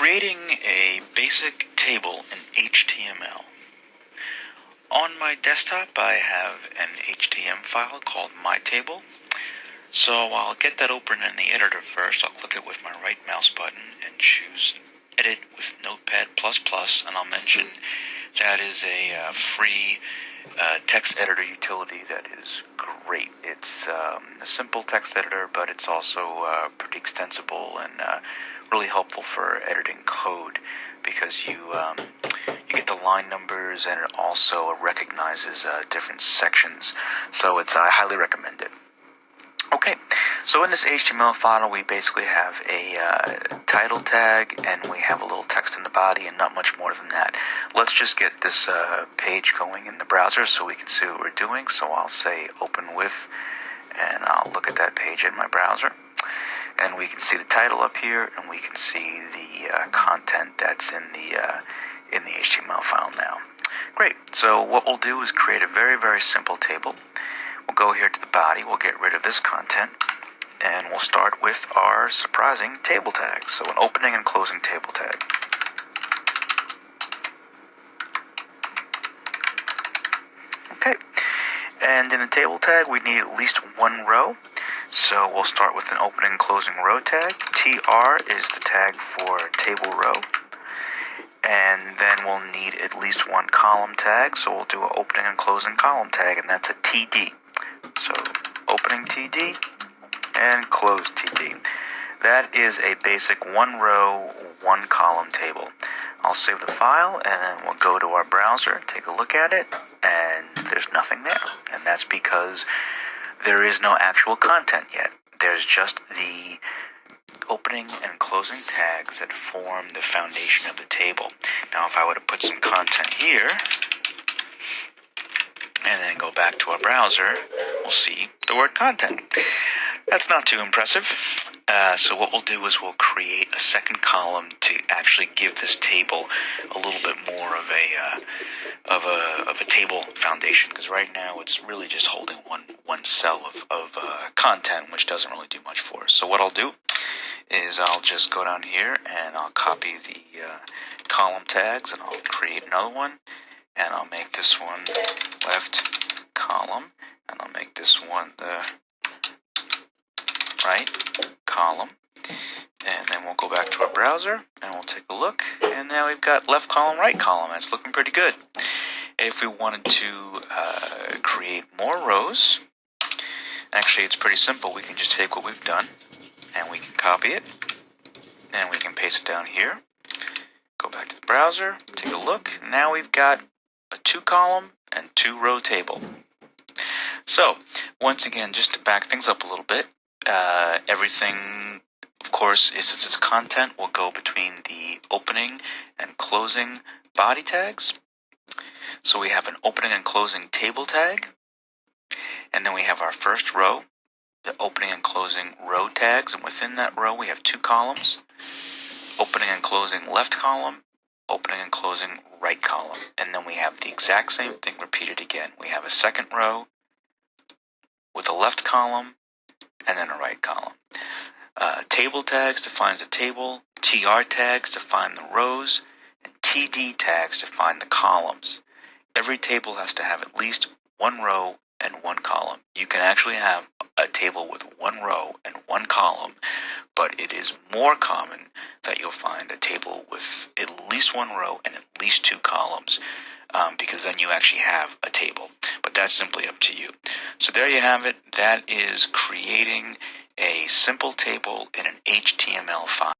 Creating a basic table in HTML. On my desktop I have an HTML file called mytable. So I'll get that open in the editor first. I'll click it with my right mouse button and choose Edit with Notepad++, and I'll mention that is a free text editor utility that is great. It's a simple text editor, but it's also pretty extensible and really helpful for editing code because you get the line numbers, and it also recognizes different sections. So I highly recommend it. Okay, so in this HTML file, we basically have a title tag, and we have a little text in the body, and not much more than that. Let's just get this page going in the browser so we can see what we're doing. So I'll say open with, and I'll look at that page in my browser. And we can see the title up here, and we can see the content that's in the HTML file now. Great, so what we'll do is create a very, very simple table. We'll go here to the body, we'll get rid of this content, and we'll start with our surprising table tag. So an opening and closing table tag. Okay, and in the table tag we need at least one row. So we'll start with an opening and closing row tag. TR is the tag for table row. And then we'll need at least one column tag, so we'll do an opening and closing column tag, and that's a TD. So opening TD and close TD. That is a basic one row, one column table. I'll save the file, and then we'll go to our browser, take a look at it, and there's nothing there. And that's because there is no actual content yet. There's just the opening and closing tags that form the foundation of the table. Now, if I were to put some content here, and then go back to our browser, we'll see the word content. That's not too impressive. So what we'll do is we'll create a second column to actually give this table a little bit more of a table foundation, because right now it's really just holding one cell of content, which doesn't really do much for us. So what I'll do is I'll just go down here and I'll copy the column tags, and I'll create another one, and I'll make this one left column, and I'll make this one the right column, and then we'll go back to our browser and we'll take a look, and now we've got left column, right column. That's looking pretty good. If we wanted to create more rows, actually it's pretty simple. We can just take what we've done and we can copy it, and we can paste it down here. Go back to the browser, take a look. Now we've got a 2-column and 2-row table. So, once again, just to back things up a little bit, everything, of course, since it's content, will go between the opening and closing body tags. So we have an opening and closing table tag, and then we have our first row, the opening and closing row tags, and within that row we have 2 columns, opening and closing left column, opening and closing right column, and then we have the exact same thing repeated again. We have a second row with a left column and then a right column. Table tags defines the table, TR tags define the rows, and TD tags define the columns. Every table has to have at least one row and one column. You can actually have a table with one row and one column, but it is more common that you'll find a table with at least one row and at least 2 columns, because then you actually have a table. But that's simply up to you. So there you have it. That is creating a simple table in an HTML file.